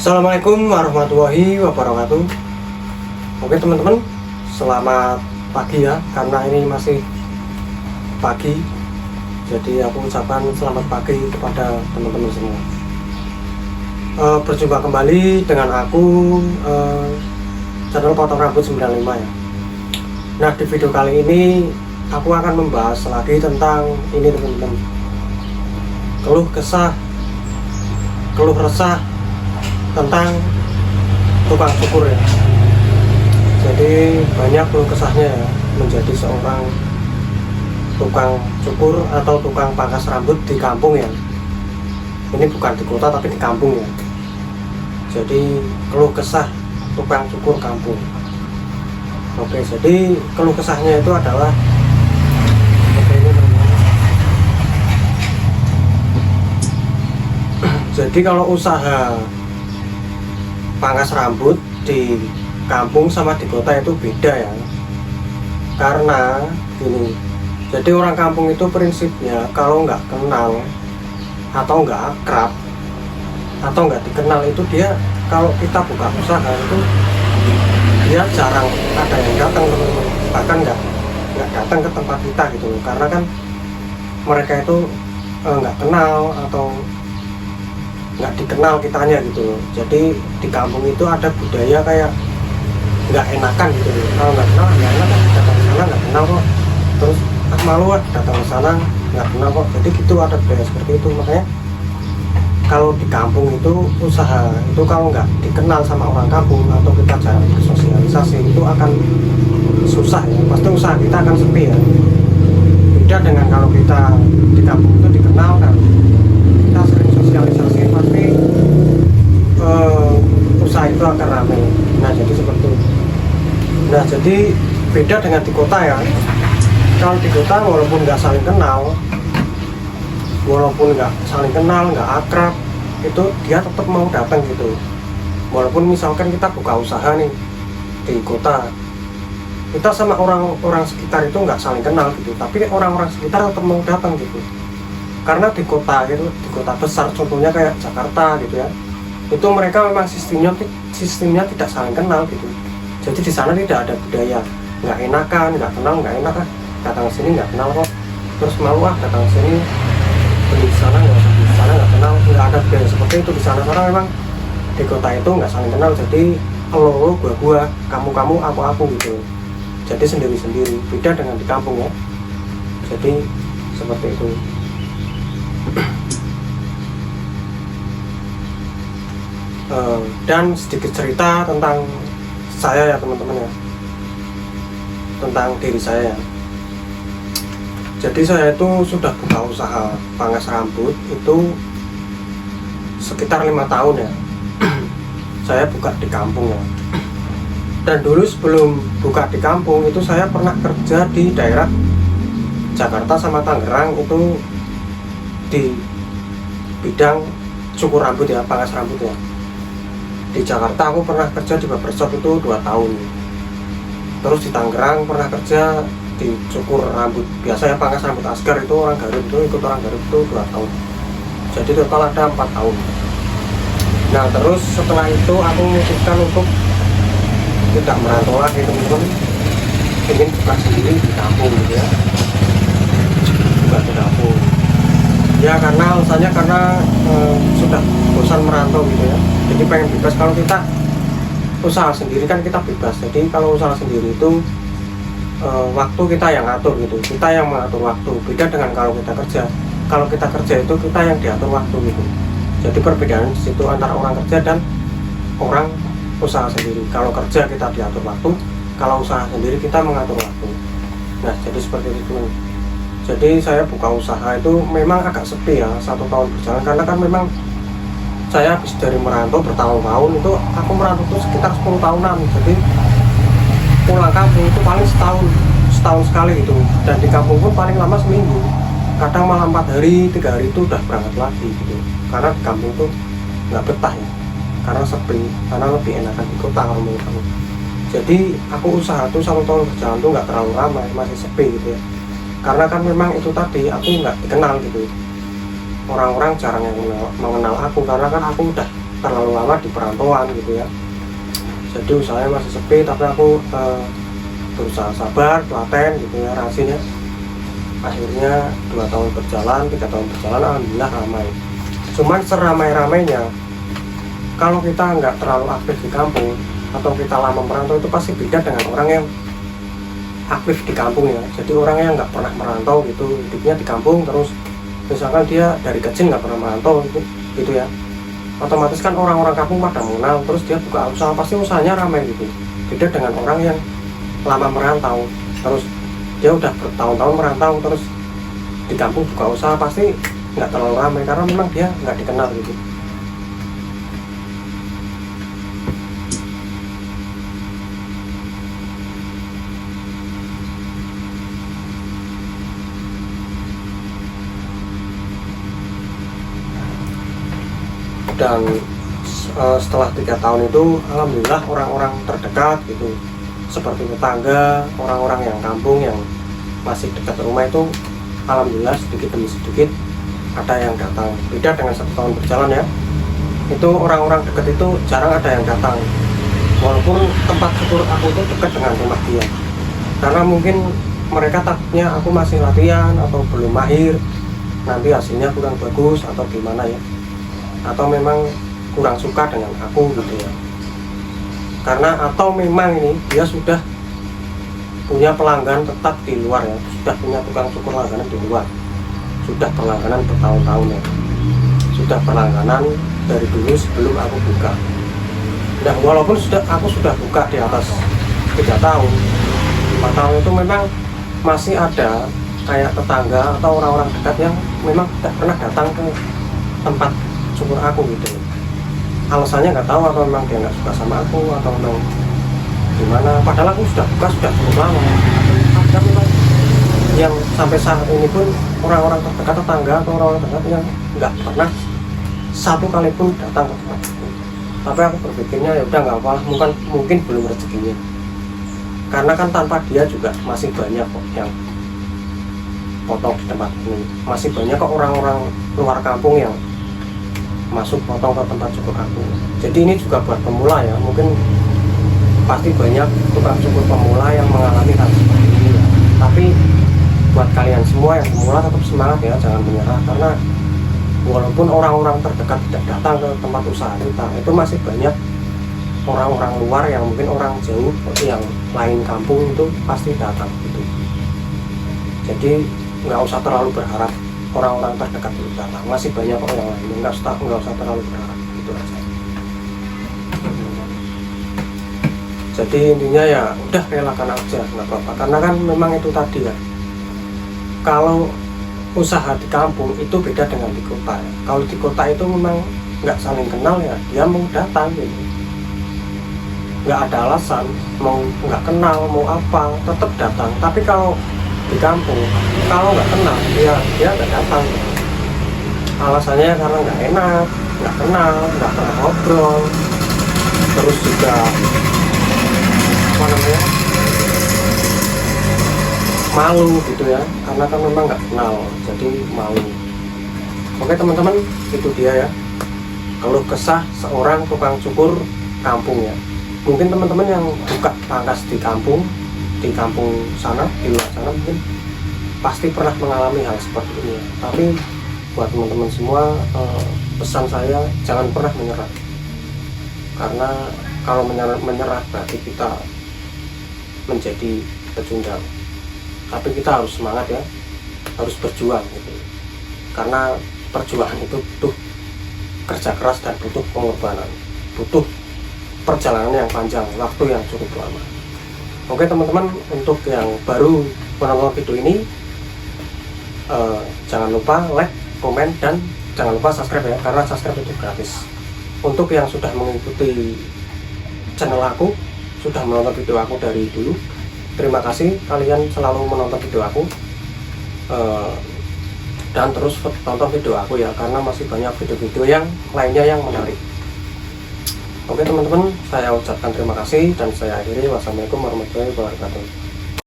Assalamualaikum warahmatullahi wabarakatuh. Oke teman-teman, selamat pagi ya, karena ini masih pagi. Jadi aku ucapkan selamat pagi kepada teman-teman semua. Berjumpa kembali dengan aku, channel Potong Rambut 95 ya. Nah, di video kali ini aku akan membahas lagi tentang ini teman-teman, keluh resah tentang tukang cukur ya. Jadi banyak keluh kesahnya ya, menjadi seorang tukang cukur atau tukang pangkas rambut di kampung ya. Ini bukan di kota tapi di kampung ya. Jadi keluh kesah tukang cukur kampung. Oke, jadi keluh kesahnya itu adalah seperti ini teman-teman. Jadi kalau usaha pangkas rambut di kampung sama di kota itu beda ya, karena gini, jadi orang kampung itu prinsipnya kalau nggak kenal atau nggak akrab atau nggak dikenal itu dia, kalau kita buka usaha itu dia jarang ada yang datang teman-teman, bahkan nggak datang ke tempat kita gitu loh, karena kan mereka itu nggak kenal atau nggak dikenal kitanya gitu loh. Jadi di kampung itu ada budaya kayak nggak enakan gitu loh, kalau nggak kenal nggak enak kan, datang ke sana nggak kenal kok, terus malu datang ke sana nggak kenal kok. Jadi gitu, ada budaya seperti itu. Makanya kalau di kampung itu usaha itu kalau nggak dikenal sama orang kampung atau kita jarang bersosialisasi itu akan susah ya, pasti usaha kita akan sepi ya. Beda dengan kalau kita di kampung itu dikenal kan, kita sering sosialisasi, pasti usaha itu akan ramai. Nah jadi seperti itu. Nah jadi beda dengan di kota ya. Kalau di kota walaupun nggak saling kenal, nggak akrab, itu dia tetap mau datang gitu. Walaupun misalkan kita buka usaha nih di kota, kita sama orang-orang sekitar itu nggak saling kenal gitu, tapi orang-orang sekitar tetap mau datang gitu. Karena di kota gitu, di kota besar contohnya kayak Jakarta gitu ya, itu mereka memang sistemnya tidak saling kenal gitu. Jadi di sana tidak ada budaya nggak enakan, nggak kenal, nggak enak kan, datang ke sini nggak kenal kok, terus malu datang ke sini, beli di sana nggak usah, di sana nggak kenal, nggak ada budaya seperti itu di sana. Karena memang di kota itu nggak saling kenal, jadi lo gua, kamu aku gitu. Jadi sendiri-sendiri, beda dengan di kampung ya. Jadi seperti itu. Dan sedikit cerita tentang saya ya teman-teman ya, tentang diri saya ya. Jadi saya itu sudah buka usaha pangkas rambut itu sekitar 5 tahun ya. Saya buka di kampung ya. Dan dulu sebelum buka di kampung itu saya pernah kerja di daerah Jakarta sama Tangerang, itu di bidang cukur rambut ya, pangkas rambut ya. Di Jakarta aku pernah kerja di barbershop itu 2 tahun. Terus di Tangerang pernah kerja di cukur rambut biasa ya, pangkas rambut Asgar, itu orang Garut, itu ikut orang Garut itu 2 tahun. Jadi total ada 4 tahun. Nah terus setelah itu aku memutuskan untuk tidak merantau lagi teman-teman, ingin buka sendiri di kampung gitu ya, buka di kampung ya, karena alasannya karena sudah bosan merantau gitu ya. Jadi pengen bebas. Kalau kita usaha sendiri kan kita bebas. Jadi kalau usaha sendiri itu waktu kita yang ngatur gitu, kita yang mengatur waktu. Beda dengan kalau kita kerja. Kalau kita kerja itu kita yang diatur waktu gitu. Jadi perbedaan di situ antara orang kerja dan orang usaha sendiri. Kalau kerja kita diatur waktu, kalau usaha sendiri kita mengatur waktu. Nah jadi seperti itu. Jadi saya buka usaha itu memang agak sepi ya, 1 tahun berjalan, karena kan memang saya habis dari merantau bertahun-tahun, itu aku merantau itu sekitar 10 tahunan. Jadi pulang kampung itu paling setahun sekali gitu, dan di kampung pun paling lama seminggu, kadang malah 4 hari 3 hari itu udah berangkat lagi gitu. Karena di kampung tuh nggak betah ya, karena sepi, karena lebih enakan di kota kalau menurut aku. Jadi aku usaha tuh 1 tahun berjalan tuh nggak terlalu ramai, masih sepi gitu ya. Karena kan memang itu tadi, aku nggak dikenal gitu, orang-orang jarang yang mengenal aku, karena kan aku udah terlalu lama di perantauan gitu ya. Jadi usahanya masih sepi, tapi aku berusaha sabar, telaten gitu ya, rajin ya. Akhirnya 2 tahun berjalan, 3 tahun berjalan, alhamdulillah ramai. Cuman seramai-ramainya, kalau kita nggak terlalu aktif di kampung atau kita lama merantau, itu pasti beda dengan orang yang aktif di kampung ya. Jadi orang yang nggak pernah merantau gitu, hidupnya di kampung terus, misalkan dia dari kecil nggak pernah merantau gitu ya, otomatis kan orang-orang kampung pada mengenal, terus dia buka usaha, pasti usahanya ramai gitu. Beda dengan orang yang lama merantau, terus dia udah bertahun-tahun merantau, terus di kampung buka usaha, pasti nggak terlalu ramai karena memang dia nggak dikenal gitu. Dan setelah 3 tahun itu alhamdulillah orang-orang terdekat gitu, seperti tetangga, orang-orang yang kampung yang masih dekat rumah itu, alhamdulillah sedikit demi sedikit ada yang datang. Beda dengan 1 tahun berjalan ya, itu orang-orang dekat itu jarang ada yang datang, walaupun tempat syukur aku itu dekat dengan rumah dia, karena mungkin mereka takutnya aku masih latihan atau belum mahir, nanti hasilnya kurang bagus atau gimana ya, atau memang kurang suka dengan aku gitu ya. Karena atau memang ini dia sudah punya pelanggan tetap di luar ya, sudah punya tukang cukur langganan di luar, sudah berlangganan bertahun-tahun ya, sudah berlangganan dari dulu sebelum aku buka. Nah walaupun aku sudah buka di atas 3 tahun 4 tahun, itu memang masih ada kayak tetangga atau orang-orang dekat yang memang tidak pernah datang ke tempat syukur aku gitu. Alasannya nggak tahu, atau memang dia nggak suka sama aku atau memang gimana, padahal aku sudah buka sudah cukup lama. Ada memang yang sampai saat ini pun orang-orang terdekat, tetangga atau orang-orang terdekat yang nggak pernah satu kali pun datang ke tempat itu. Tapi aku berpikirnya ya udah nggak apa, mungkin belum rezekinya, karena kan tanpa dia juga masih banyak kok yang potong di tempat ini, masih banyak kok orang-orang luar kampung yang masuk potong ke tempat cukur aku. Jadi ini juga buat pemula ya, mungkin pasti banyak tukang cukur pemula yang mengalami hal seperti ini ya. Tapi buat kalian semua yang pemula tetap semangat ya, jangan menyerah, karena walaupun orang-orang terdekat tidak datang ke tempat usaha kita, itu masih banyak orang-orang luar yang mungkin orang jauh yang lain kampung itu pasti datang gitu. Jadi nggak usah terlalu berharap orang-orang terdekat itu datang, masih banyak orang lain, nggak usah terlalu berharap gitu aja. Jadi intinya ya udah relakan aja, nggak apa-apa, karena kan memang itu tadi ya, kalau usaha di kampung itu beda dengan di kota ya. Kalau di kota itu memang nggak saling kenal ya, dia mau datang gitu, nggak ada alasan, mau nggak kenal mau apa tetap datang. Tapi kalau di kampung, kalau nggak kenal dia nggak datang. Alasannya karena nggak enak, nggak kenal, nggak pernah ngobrol, terus juga apa namanya, malu gitu ya, karena kan memang nggak kenal, jadi malu. Oke teman-teman, itu dia ya keluh kesah seorang tukang cukur kampung ya. Mungkin teman-teman yang buka pangkas di kampung sana, di luar sana, mungkin pasti pernah mengalami hal seperti ini ya. Tapi buat teman-teman semua, pesan saya jangan pernah menyerah, karena kalau menyerah berarti kita menjadi pecundang. Tapi kita harus semangat ya, harus berjuang gitu, karena perjuangan itu butuh kerja keras dan butuh pengorbanan, butuh perjalanan yang panjang, waktu yang cukup lama. Oke teman-teman, untuk yang baru menonton video ini, jangan lupa like, komen, dan jangan lupa subscribe ya, karena subscribe itu gratis. Untuk yang sudah mengikuti channel aku, sudah menonton video aku dari dulu, terima kasih kalian selalu menonton video aku, dan terus tonton video aku ya, karena masih banyak video-video yang lainnya yang menarik. Oke teman-teman, saya ucapkan terima kasih dan saya akhiri. Wassalamualaikum warahmatullahi wabarakatuh.